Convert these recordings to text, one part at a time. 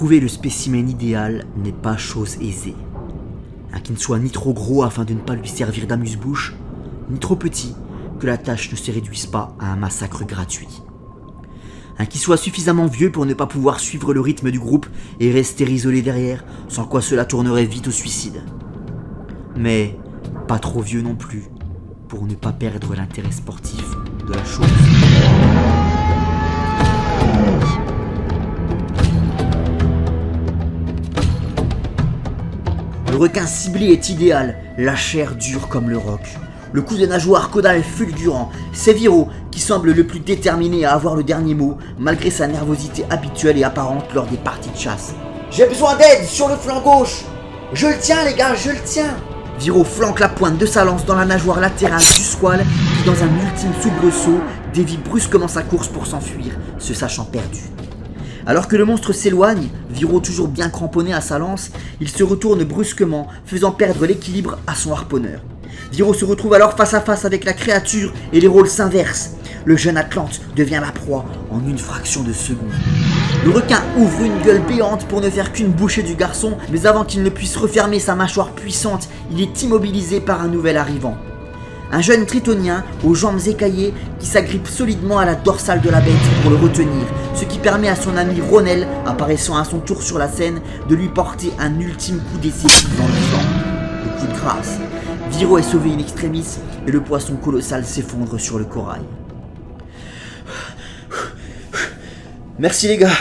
Trouver le spécimen idéal n'est pas chose aisée. Un qui ne soit ni trop gros afin de ne pas lui servir d'amuse-bouche, ni trop petit que la tâche ne se réduise pas à un massacre gratuit. Un qui soit suffisamment vieux pour ne pas pouvoir suivre le rythme du groupe et rester isolé derrière, sans quoi cela tournerait vite au suicide. Mais pas trop vieux non plus, pour ne pas perdre l'intérêt sportif de la chose. Le requin ciblé est idéal, la chair dure comme le roc. Le coup de nageoire caudal fulgurant, c'est Viro qui semble le plus déterminé à avoir le dernier mot, malgré sa nervosité habituelle et apparente lors des parties de chasse. J'ai besoin d'aide sur le flanc gauche. Je le tiens les gars, je le tiens. Viro flanque la pointe de sa lance dans la nageoire latérale du squale qui, dans un ultime soubresaut, dévie brusquement sa course pour s'enfuir, se sachant perdu. Alors que le monstre s'éloigne, Viro toujours bien cramponné à sa lance, il se retourne brusquement, faisant perdre l'équilibre à son harponneur. Viro se retrouve alors face à face avec la créature et les rôles s'inversent. Le jeune Atlante devient la proie en une fraction de seconde. Le requin ouvre une gueule béante pour ne faire qu'une bouchée du garçon, mais avant qu'il ne puisse refermer sa mâchoire puissante, il est immobilisé par un nouvel arrivant. Un jeune tritonien aux jambes écaillées qui s'agrippe solidement à la dorsale de la bête pour le retenir, ce qui permet à son ami Ronel, apparaissant à son tour sur la scène, de lui porter un ultime coup décisif dans le sang. Le coup de grâce. Viro est sauvé in extremis et le poisson colossal s'effondre sur le corail. Merci les gars,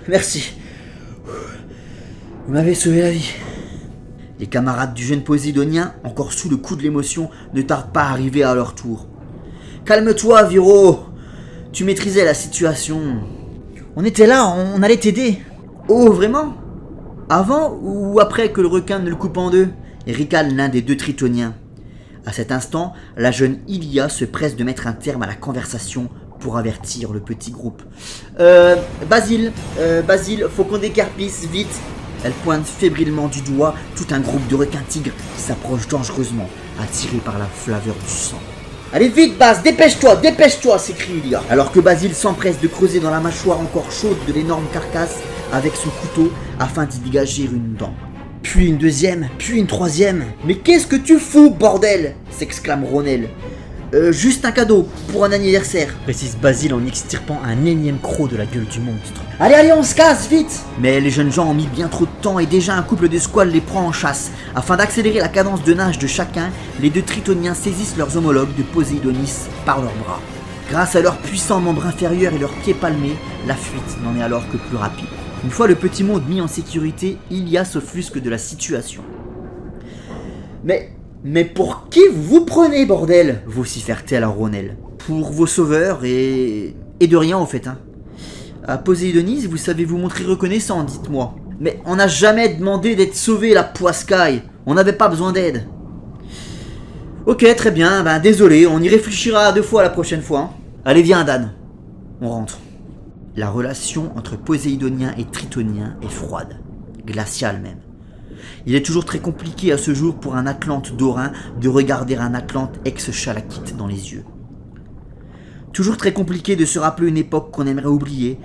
merci. Vous m'avez sauvé la vie. Les camarades du jeune poséidonien, encore sous le coup de l'émotion, ne tardent pas à arriver à leur tour. Calme-toi, Viro. Tu maîtrisais la situation. On était là, on allait t'aider. Oh, vraiment? Avant ou après que le requin ne le coupe en deux? Ricane l'un des deux tritoniens. À cet instant, la jeune Ilia se presse de mettre un terme à la conversation pour avertir le petit groupe. Basile, faut qu'on décarpisse vite. Elle pointe fébrilement du doigt tout un groupe de requins-tigres qui s'approchent dangereusement, attirés par la flaveur du sang. Allez vite, Bas, dépêche-toi, s'écrie Ilia. Alors que Basile s'empresse de creuser dans la mâchoire encore chaude de l'énorme carcasse avec son couteau afin d'y dégager une dent. Puis une deuxième, puis une troisième. Mais qu'est-ce que tu fous, bordel? S'exclame Ronel. Juste un cadeau, pour un anniversaire, précise Basile en extirpant un énième croc de la gueule du monstre. Allez, on se casse, vite! Mais les jeunes gens ont mis bien trop de temps et déjà un couple de squales les prend en chasse. Afin d'accélérer la cadence de nage de chacun, les deux tritoniens saisissent leurs homologues de Poséidonis par leurs bras. Grâce à leurs puissants membres inférieurs et leurs pieds palmés, la fuite n'en est alors que plus rapide. Une fois le petit monde mis en sécurité, Ilia s'offusque de la situation. Mais pour qui vous vous prenez, bordel? Vocifère-t-elle à Ronel. Pour vos sauveurs et de rien au fait, hein. À Poséidonis, vous savez vous montrer reconnaissant, dites-moi. Mais on n'a jamais demandé d'être sauvé, la poiscaille. On n'avait pas besoin d'aide. Ok, très bien, désolé, on y réfléchira 2 fois la prochaine fois. Hein. Allez, viens, Dan. On rentre. La relation entre Poséidonien et Tritonien est froide, glaciale même. Il est toujours très compliqué à ce jour pour un Atlante dorin de regarder un Atlante ex-chalakite dans les yeux. Toujours très compliqué de se rappeler une époque qu'on aimerait oublier,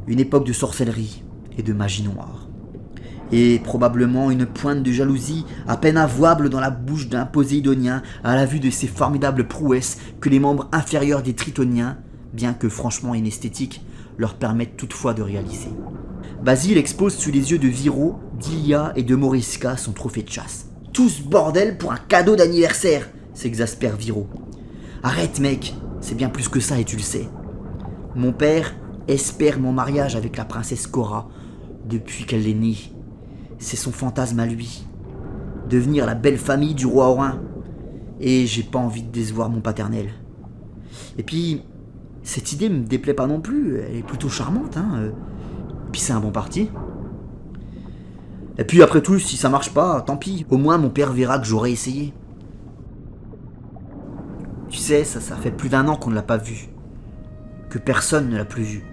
une époque de sorcellerie et de magie noire. Et probablement une pointe de jalousie à peine avouable dans la bouche d'un Poséidonien à la vue de ces formidables prouesses que les membres inférieurs des Tritoniens, bien que franchement inesthétiques, leur permettent toutefois de réaliser. Basile expose sous les yeux de Viro, d'Ilia et de Moriska son trophée de chasse. Tout ce bordel pour un cadeau d'anniversaire, s'exaspère Viro. Arrête mec, c'est bien plus que ça et tu le sais. Mon père espère mon mariage avec la princesse Cora depuis qu'elle est née. C'est son fantasme à lui. Devenir la belle famille du roi Orin. Et j'ai pas envie de décevoir mon paternel. Et puis, cette idée me déplaît pas non plus, elle est plutôt charmante, hein. Puis c'est un bon parti. Et puis après tout, si ça marche pas, tant pis. Au moins mon père verra que j'aurais essayé. Tu sais, ça fait plus d'1 an qu'on ne l'a pas vu. Que personne ne l'a plus vu.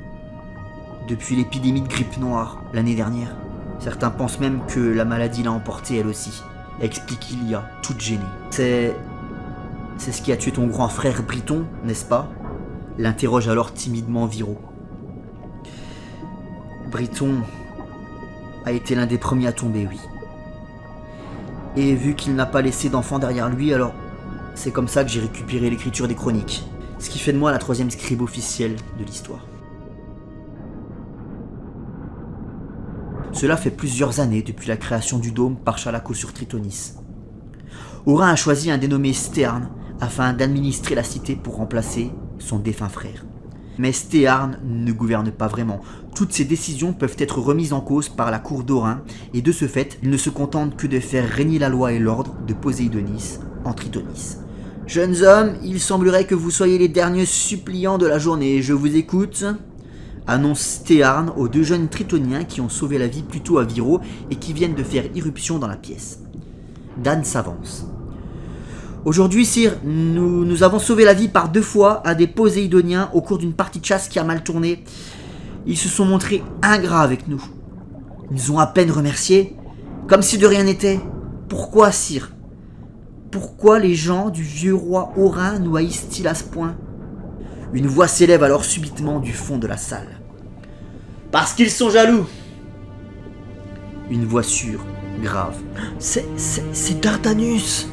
Depuis l'épidémie de grippe noire, l'année dernière. Certains pensent même que la maladie l'a emportée elle aussi. Explique Ilia, toute gênée. C'est ce qui a tué ton grand frère Briton, n'est-ce pas? L'interroge alors timidement Viro. Briton a été l'un des premiers à tomber, oui. Et vu qu'il n'a pas laissé d'enfant derrière lui, alors c'est comme ça que j'ai récupéré l'écriture des chroniques. Ce qui fait de moi la 3e scribe officielle de l'histoire. Cela fait plusieurs années depuis la création du dôme par Chalaco sur Tritonis. Orin a choisi un dénommé Stéarn afin d'administrer la cité pour remplacer son défunt frère. Mais Stéarn ne gouverne pas vraiment. Toutes ses décisions peuvent être remises en cause par la cour d'Orin, et de ce fait, il ne se contente que de faire régner la loi et l'ordre de Poséidonis en Tritonis. Jeunes hommes, il semblerait que vous soyez les derniers suppliants de la journée. Je vous écoute, annonce Stéarn aux 2 jeunes Tritoniens qui ont sauvé la vie plus tôt à Viro et qui viennent de faire irruption dans la pièce. Dan s'avance. Aujourd'hui, sire, nous avons sauvé la vie par 2 fois à des Poséidoniens au cours d'une partie de chasse qui a mal tourné. Ils se sont montrés ingrats avec nous. Ils nous ont à peine remerciés, comme si de rien n'était. Pourquoi, sire? Pourquoi les gens du vieux roi Orin nous haïssent-ils à ce point? Une voix s'élève alors subitement du fond de la salle. Parce qu'ils sont jaloux. Une voix sûre, grave. C'est Dardanus.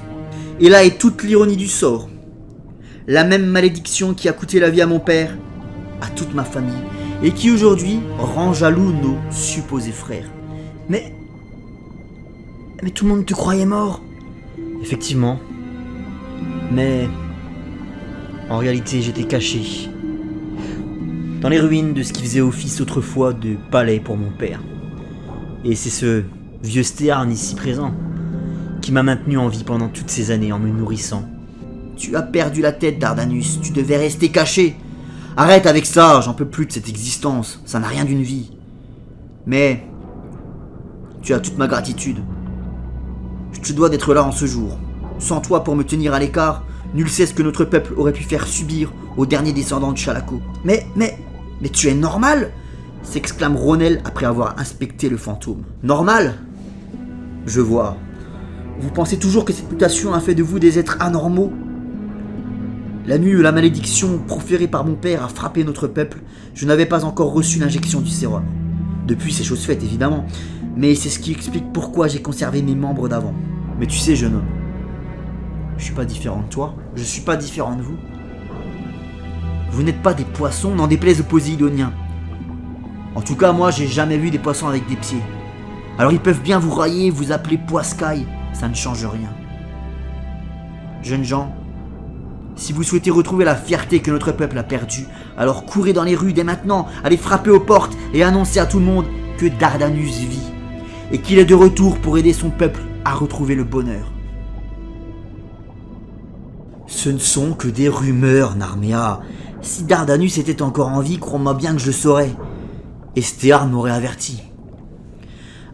Et là est toute l'ironie du sort. La même malédiction qui a coûté la vie à mon père, à toute ma famille, et qui aujourd'hui rend jaloux nos supposés frères. Mais tout le monde te croyait mort. Effectivement. Mais en réalité, j'étais caché dans les ruines de ce qui faisait office autrefois de palais pour mon père. Et c'est ce vieux Stéarn ici présent qui m'a maintenu en vie pendant toutes ces années en me nourrissant. Tu as perdu la tête, Dardanus, tu devais rester caché. Arrête avec ça, j'en peux plus de cette existence, ça n'a rien d'une vie. Mais tu as toute ma gratitude. Je te dois d'être là en ce jour. Sans toi pour me tenir à l'écart, nul sait ce que notre peuple aurait pu faire subir aux derniers descendants de Chalaco. Mais tu es normal, s'exclame Ronel après avoir inspecté le fantôme. Normal? Je vois. Vous pensez toujours que cette mutation a fait de vous des êtres anormaux? La nuit où la malédiction proférée par mon père a frappé notre peuple, je n'avais pas encore reçu l'injection du sérum. Depuis, c'est chose faite, évidemment, mais c'est ce qui explique pourquoi j'ai conservé mes membres d'avant. Mais tu sais, jeune homme, je suis pas différent de toi, je suis pas différent de vous. Vous n'êtes pas des poissons, n'en déplaise aux Poséidoniens. En tout cas, moi, j'ai jamais vu des poissons avec des pieds. Alors ils peuvent bien vous railler, vous appeler Poiscaille, ça ne change rien. Jeunes gens, si vous souhaitez retrouver la fierté que notre peuple a perdue, alors courez dans les rues dès maintenant, allez frapper aux portes et annoncez à tout le monde que Dardanus vit et qu'il est de retour pour aider son peuple à retrouver le bonheur. Ce ne sont que des rumeurs, Narméa. Si Dardanus était encore en vie, crois-moi bien que je le saurais. Et Stéarn m'aurait averti.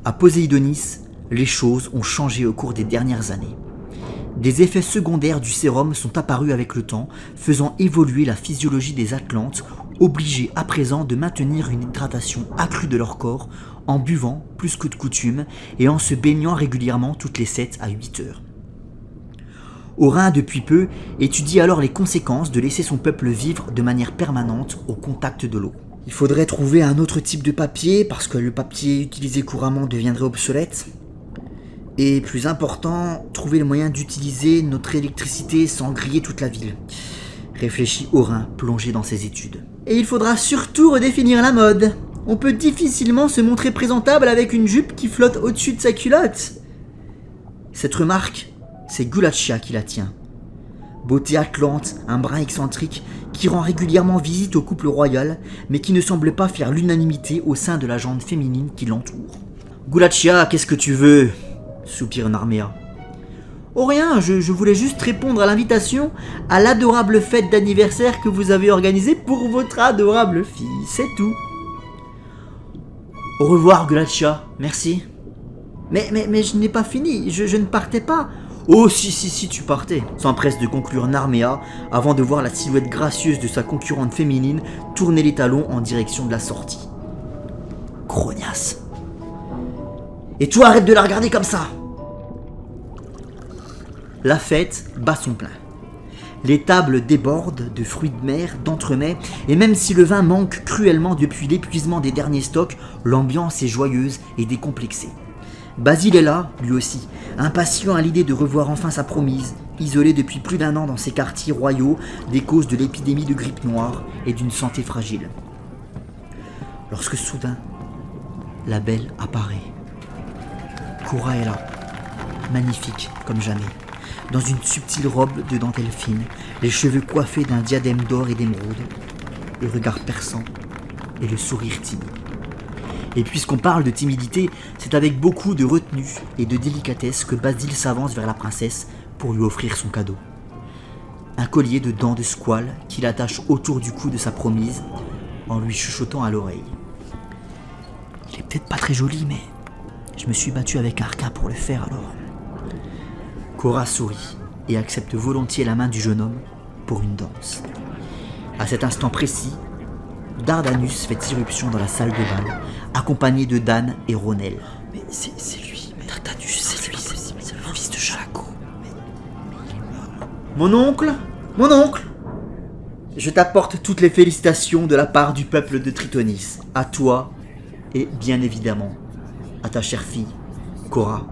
À Poséidonis, les choses ont changé au cours des dernières années. Des effets secondaires du sérum sont apparus avec le temps, faisant évoluer la physiologie des Atlantes, obligés à présent de maintenir une hydratation accrue de leur corps en buvant plus que de coutume et en se baignant régulièrement toutes les 7 à 8 heures. Orin, depuis peu, étudie alors les conséquences de laisser son peuple vivre de manière permanente au contact de l'eau. Il faudrait trouver un autre type de papier parce que le papier utilisé couramment deviendrait obsolète. Et plus important, trouver le moyen d'utiliser notre électricité sans griller toute la ville. Réfléchit Orin, plongé dans ses études. Et il faudra surtout redéfinir la mode. On peut difficilement se montrer présentable avec une jupe qui flotte au-dessus de sa culotte. Cette remarque, c'est Gulachia qui la tient. Beauté atlante, un brin excentrique, qui rend régulièrement visite au couple royal, mais qui ne semble pas faire l'unanimité au sein de la gente féminine qui l'entoure. Gulachia, qu'est-ce que tu veux ? Soupire Narméa. Oh rien, je voulais juste répondre à l'invitation à l'adorable fête d'anniversaire que vous avez organisée pour votre adorable fille, c'est tout. Au revoir Gulachia, merci. Mais je n'ai pas fini, je ne partais pas. Oh si tu partais, s'empresse de conclure Narméa avant de voir la silhouette gracieuse de sa concurrente féminine tourner les talons en direction de la sortie. Grognasse. Et toi arrête de la regarder comme ça. La fête bat son plein. Les tables débordent de fruits de mer, d'entremets, et même si le vin manque cruellement depuis l'épuisement des derniers stocks, l'ambiance est joyeuse et décomplexée. Basile est là, lui aussi, impatient à l'idée de revoir enfin sa promise, isolé depuis plus d'1 an dans ses quartiers royaux des causes de l'épidémie de grippe noire et d'une santé fragile. Lorsque soudain, la belle apparaît. Cora est là, magnifique comme jamais, dans une subtile robe de dentelle fine, les cheveux coiffés d'un diadème d'or et d'émeraude, le regard perçant et le sourire timide. Et puisqu'on parle de timidité, c'est avec beaucoup de retenue et de délicatesse que Basile s'avance vers la princesse pour lui offrir son cadeau. Un collier de dents de squale qu'il attache autour du cou de sa promise en lui chuchotant à l'oreille. Il est peut-être pas très joli, mais je me suis battu avec un requin pour le faire alors. Cora sourit et accepte volontiers la main du jeune homme pour une danse. À cet instant précis, Dardanus fait irruption dans la salle de bal, accompagné de Dan et Ronel. Mais c'est lui, Dardanus, c'est lui, c'est le fils de Jaco. Mais il est mort. Mon oncle, je t'apporte toutes les félicitations de la part du peuple de Tritonis, à toi et bien évidemment à ta chère fille, Cora.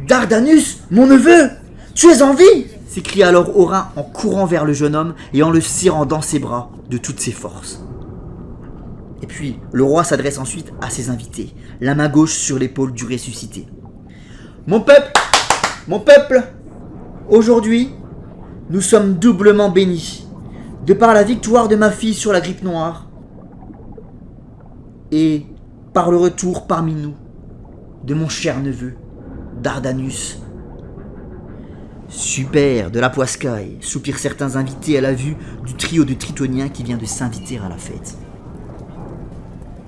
Dardanus, mon neveu, tu es en vie! S'écria alors Orin en courant vers le jeune homme et en le serrant dans ses bras de toutes ses forces. Et puis, le roi s'adresse ensuite à ses invités, la main gauche sur l'épaule du ressuscité. Mon peuple, aujourd'hui, nous sommes doublement bénis, de par la victoire de ma fille sur la grippe noire, et par le retour parmi nous de mon cher neveu, Dardanus. Super, de la poiscaille, soupirent certains invités à la vue du trio de Tritoniens qui vient de s'inviter à la fête.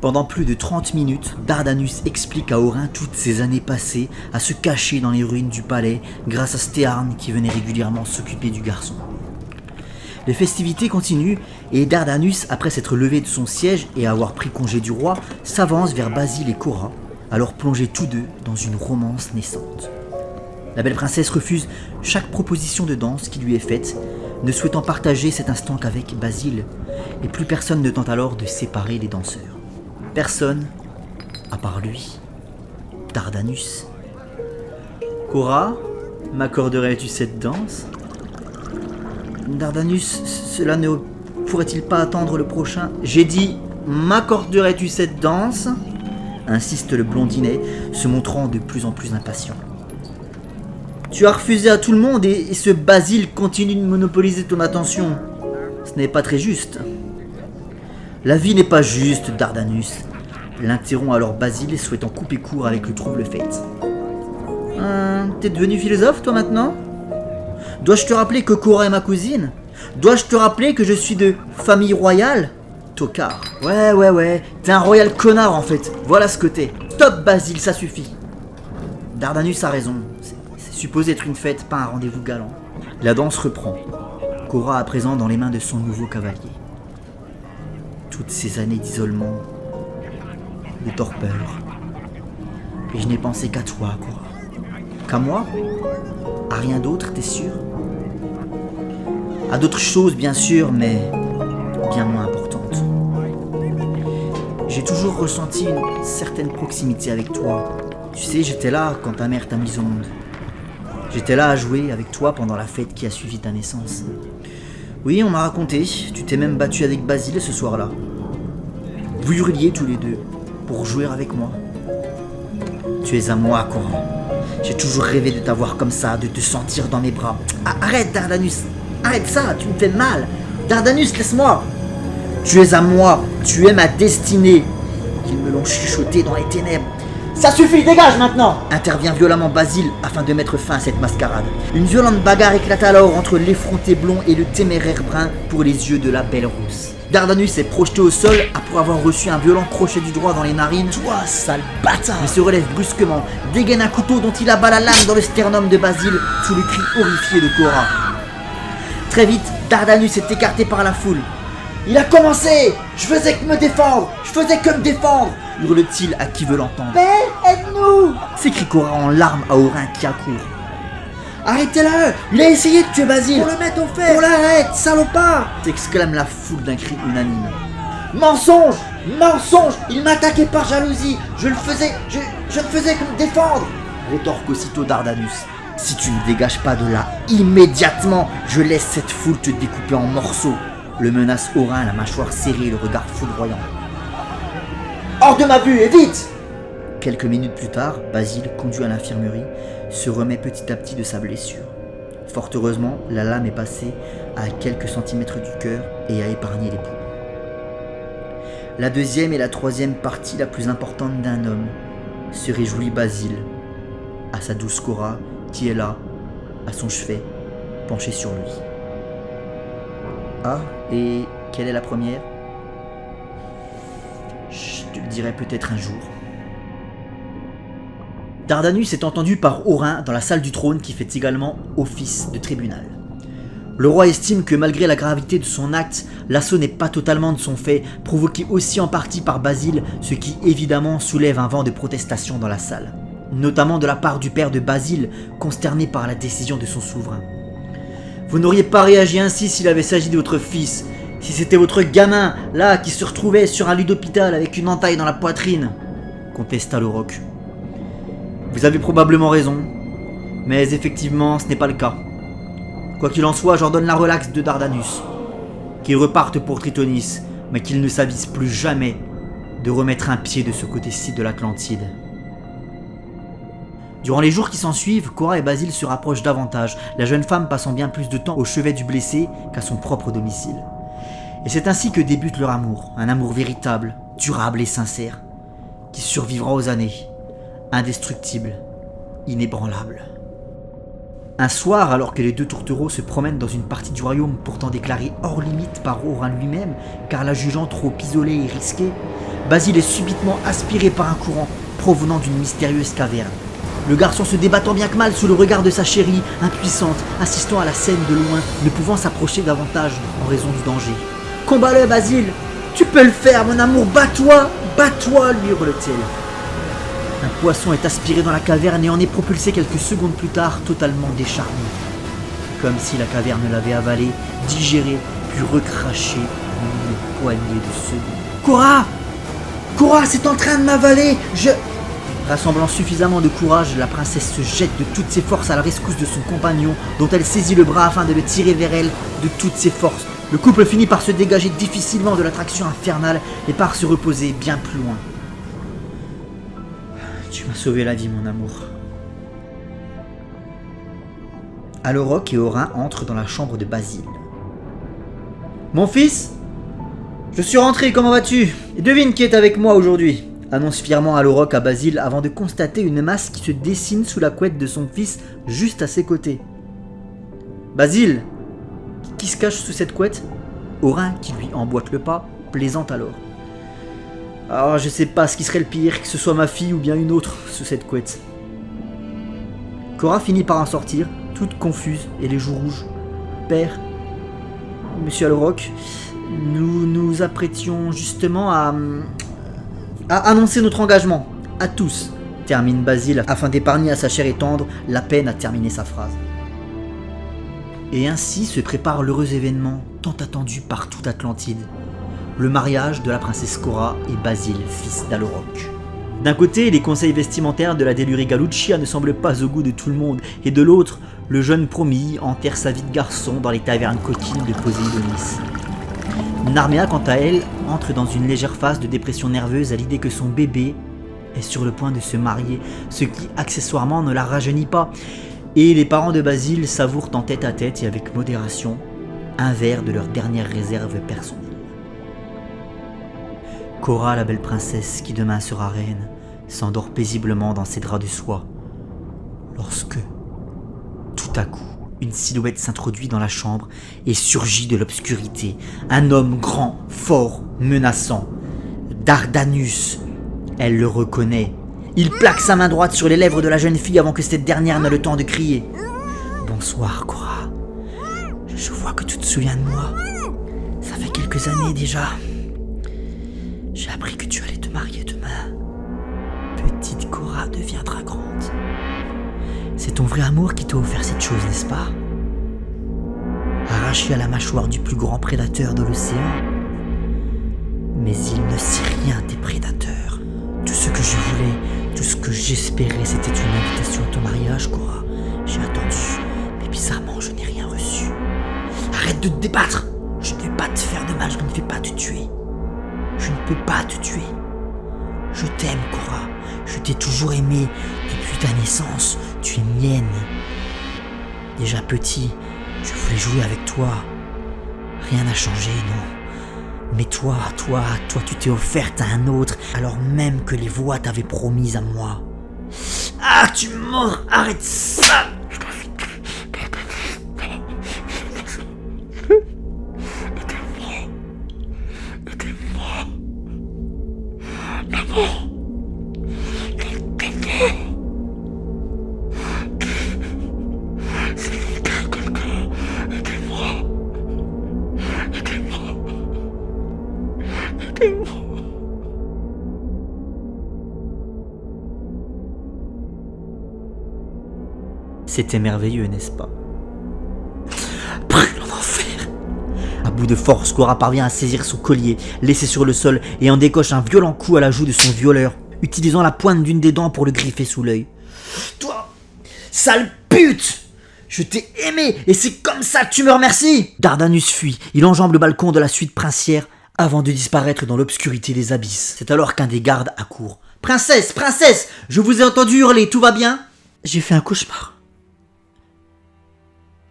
Pendant plus de 30 minutes, Dardanus explique à Orin toutes ces années passées à se cacher dans les ruines du palais grâce à Stéarn qui venait régulièrement s'occuper du garçon. Les festivités continuent et Dardanus, après s'être levé de son siège et avoir pris congé du roi, s'avance vers Basile et Cora, alors plongés tous deux dans une romance naissante. La belle princesse refuse chaque proposition de danse qui lui est faite, ne souhaitant partager cet instant qu'avec Basile, et plus personne ne tente alors de séparer les danseurs. Personne, à part lui, Dardanus. Cora, m'accorderais-tu cette danse ? Dardanus, cela ne pourrait-il pas attendre le prochain ? J'ai dit, m'accorderais-tu cette danse ? Insiste le blondinet, se montrant de plus en plus impatient. Tu as refusé à tout le monde et ce Basile continue de monopoliser ton attention. Ce n'est pas très juste. La vie n'est pas juste, Dardanus. L'interrompt alors Basile, souhaitant couper court avec le trouble fait. T'es devenu philosophe, toi, maintenant ? Dois-je te rappeler que Cora est ma cousine ? Dois-je te rappeler que je suis de famille royale ? Tocard. Ouais, t'es un royal connard, en fait. Voilà ce que t'es. Stop, Basile, ça suffit. Dardanus a raison. C'est supposé être une fête, pas un rendez-vous galant. La danse reprend. Cora à présent dans les mains de son nouveau cavalier. Toutes ces années d'isolement, de torpeur. Et je n'ai pensé qu'à toi, Cora. Qu'à moi ? À rien d'autre, t'es sûr ? À d'autres choses, bien sûr, mais bien moins importantes. J'ai toujours ressenti une certaine proximité avec toi. Tu sais, j'étais là quand ta mère t'a mise au monde. J'étais là à jouer avec toi pendant la fête qui a suivi ta naissance. Oui, on m'a raconté, tu t'es même battu avec Basile ce soir-là. Vous hurliez tous les deux pour jouer avec moi. Tu es à moi, Cora. J'ai toujours rêvé de t'avoir comme ça, de te sentir dans mes bras. Arrête, Dardanus. Arrête ça, tu me fais mal. Dardanus, laisse-moi. Tu es à moi, tu es ma destinée. Ils me l'ont chuchoté dans les ténèbres. Ça suffit, dégage maintenant! Intervient violemment Basile afin de mettre fin à cette mascarade. Une violente bagarre éclate alors entre l'effronté blond et le téméraire brun pour les yeux de la belle rousse. Dardanus est projeté au sol après avoir reçu un violent crochet du droit dans les narines. Toi, sale bâtard! Il se relève brusquement, dégaine un couteau dont il abat la lame dans le sternum de Basile sous le cri horrifié de Cora. Très vite, Dardanus est écarté par la foule. Il a commencé! Je faisais que me défendre! Hurle-t-il à qui veut l'entendre. Père, aide-nous! S'écrie Cora en larmes à Orin qui accourt. Arrêtez-le! Il a essayé de tuer Basile! Pour le mettre au fait! On l'arrête, salopard! S'exclame la foule d'un cri unanime. Mensonge! Mensonge! Il m'attaquait par jalousie! Je ne faisais que me défendre! Rétorque aussitôt Dardanus. Si tu ne dégages pas de là immédiatement, je laisse cette foule te découper en morceaux. Le menace Orin, la mâchoire serrée et le regard foudroyant. Hors de ma vue et vite! Quelques minutes plus tard, Basile, conduit à l'infirmerie, se remet petit à petit de sa blessure. Fort heureusement, la lame est passée à quelques centimètres du cœur et a épargné les poumons. La deuxième et la troisième partie la plus importante d'un homme, se réjouit Basile, à sa douce Cora qui est là, à son chevet, penchée sur lui. Ah, et quelle est la première? Je te le dirai peut-être un jour. Dardanus est entendu par Orin dans la salle du trône qui fait également office de tribunal. Le roi estime que malgré la gravité de son acte, l'assaut n'est pas totalement de son fait, provoqué aussi en partie par Basile, ce qui évidemment soulève un vent de protestation dans la salle. Notamment de la part du père de Basile, consterné par la décision de son souverain. Vous n'auriez pas réagi ainsi s'il avait s'agi de votre fils, si c'était votre gamin, là, qui se retrouvait sur un lit d'hôpital avec une entaille dans la poitrine, contesta le roc. Vous avez probablement raison, mais effectivement, ce n'est pas le cas. Quoi qu'il en soit, j'ordonne la relaxe de Dardanus, qu'il reparte pour Tritonis, mais qu'il ne s'avise plus jamais de remettre un pied de ce côté-ci de l'Atlantide. Durant les jours qui s'ensuivent, Cora et Basile se rapprochent davantage, la jeune femme passant bien plus de temps au chevet du blessé qu'à son propre domicile. Et c'est ainsi que débute leur amour, un amour véritable, durable et sincère, qui survivra aux années, indestructible, inébranlable. Un soir, alors que les deux tourtereaux se promènent dans une partie du royaume pourtant déclarée hors limite par Orin lui-même, car la jugeant trop isolée et risquée, Basile est subitement aspiré par un courant provenant d'une mystérieuse caverne. Le garçon se débattant bien que mal sous le regard de sa chérie, impuissante, assistant à la scène de loin, ne pouvant s'approcher davantage en raison du danger. « Combat-le, Basile! Tu peux le faire, mon amour! Bats-toi! Bats-toi !» lui hurle-t-elle. Un poisson est aspiré dans la caverne et en est propulsé quelques secondes plus tard, totalement décharné. Comme si la caverne l'avait avalé, digéré, puis recraché en une poignée de secondes. « Cora! Cora, c'est en train de m'avaler! Rassemblant suffisamment de courage, la princesse se jette de toutes ses forces à la rescousse de son compagnon, dont elle saisit le bras afin de le tirer vers elle de toutes ses forces. Le couple finit par se dégager difficilement de l'attraction infernale et par se reposer bien plus loin. Tu m'as sauvé la vie, mon amour. Aloroc et Orin entrent dans la chambre de Basile. Mon fils, je suis rentré, comment vas-tu? Et devine qui est avec moi aujourd'hui, annonce fièrement Aloroc à Basile avant de constater une masse qui se dessine sous la couette de son fils juste à ses côtés. Basile, qui se cache sous cette couette? Orin, qui lui emboîte le pas, plaisante alors. Alors je sais pas ce qui serait le pire, que ce soit ma fille ou bien une autre sous cette couette. Cora finit par en sortir, toute confuse et les joues rouges. Père, monsieur Aloroc, nous nous apprêtions justement à annoncer notre engagement, à tous, termine Basile afin d'épargner à sa chère et tendre la peine à terminer sa phrase. Et ainsi se prépare l'heureux événement tant attendu par toute Atlantide, le mariage de la princesse Cora et Basile, fils d'Aloroc. D'un côté, les conseils vestimentaires de la Délurée Galuccia ne semblent pas au goût de tout le monde, et de l'autre, le jeune promis enterre sa vie de garçon dans les tavernes coquines de Poséidonis. Narméa, quant à elle, entre dans une légère phase de dépression nerveuse à l'idée que son bébé est sur le point de se marier, ce qui accessoirement ne la rajeunit pas, et les parents de Basile savourent en tête à tête et avec modération un verre de leur dernière réserve personnelle. Cora, la belle princesse qui demain sera reine, s'endort paisiblement dans ses draps de soie, lorsque, tout à coup, une silhouette s'introduit dans la chambre et surgit de l'obscurité. Un homme grand, fort, menaçant. Dardanus. Elle le reconnaît. Il plaque sa main droite sur les lèvres de la jeune fille avant que cette dernière n'ait le temps de crier. « Bonsoir, Cora. Je vois que tu te souviens de moi. Ça fait quelques années déjà. J'ai appris que tu allais te marier demain. Petite Cora deviendra grande. C'est ton vrai amour qui t'a offert cette chose, n'est-ce pas? Arraché à la mâchoire du plus grand prédateur de l'océan. Mais il ne sait rien des prédateurs. Tout ce que je voulais, tout ce que j'espérais, c'était une invitation à ton mariage, Cora. J'ai attendu, mais bizarrement, je n'ai rien reçu. Arrête de te débattre! Je ne vais pas te faire de mal, je ne vais pas te tuer. Je ne peux pas te tuer. Je t'aime, Cora. Je t'ai toujours aimé depuis ta naissance. Tu es mienne. Déjà petit, je voulais jouer avec toi. Rien n'a changé, non. Mais toi, tu t'es offerte à un autre, alors même que les voix t'avaient promis à moi. Ah, tu mords, arrête ça! C'était merveilleux, n'est-ce pas? Brûle en enfer! À bout de force, Cora parvient à saisir son collier, laissé sur le sol, et en décoche un violent coup à la joue de son violeur, utilisant la pointe d'une des dents pour le griffer sous l'œil. Toi, sale pute! Je t'ai aimé, et c'est comme ça que tu me remercies! Dardanus fuit, il enjambe le balcon de la suite princière, avant de disparaître dans l'obscurité des abysses. C'est alors qu'un des gardes accourt. Princesse, princesse! Je vous ai entendu hurler, tout va bien? J'ai fait un cauchemar.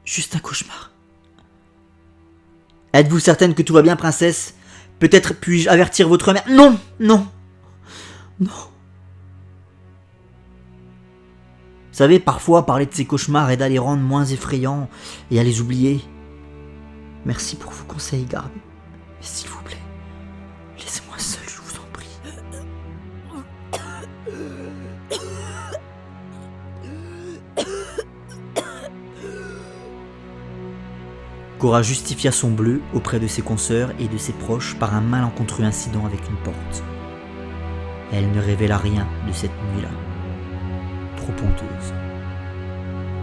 Juste un cauchemar. Êtes-vous certaine que tout va bien, princesse? Peut-être puis-je avertir votre mère? Non, non, non. Vous savez, parfois, parler de ces cauchemars aide à les rendre moins effrayants et à les oublier. Merci pour vos conseils, garde. Mais s'il vous plaît, laissez-moi seul, je vous en prie. Cora justifia son bleu auprès de ses consoeurs et de ses proches par un malencontreux incident avec une porte. Elle ne révéla rien de cette nuit-là. Trop honteuse.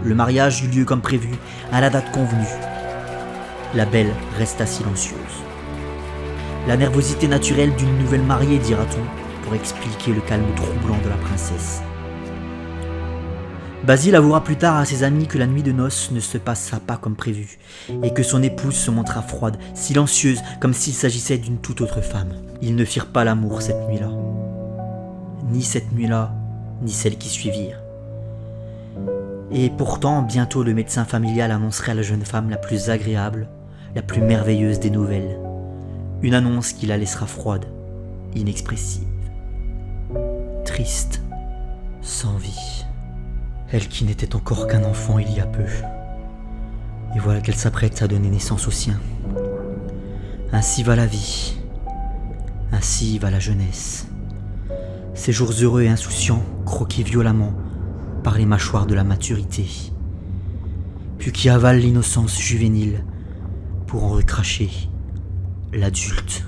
Le mariage eut lieu comme prévu, à la date convenue. La belle resta silencieuse. La nervosité naturelle d'une nouvelle mariée, dira-t-on, pour expliquer le calme troublant de la princesse. Basile avouera plus tard à ses amis que la nuit de noces ne se passa pas comme prévu, et que son épouse se montra froide, silencieuse, comme s'il s'agissait d'une toute autre femme. Ils ne firent pas l'amour cette nuit-là. Ni cette nuit-là, ni celles qui suivirent. Et pourtant, bientôt le médecin familial annoncerait à la jeune femme la plus agréable, la plus merveilleuse des nouvelles. Une annonce qui la laissera froide, inexpressive, triste, sans vie. Elle qui n'était encore qu'un enfant il y a peu. Et voilà qu'elle s'apprête à donner naissance au sien. Ainsi va la vie. Ainsi va la jeunesse. Ces jours heureux et insouciants, croqués violemment par les mâchoires de la maturité. Puis qui avalent l'innocence juvénile pour en recracher l'adulte.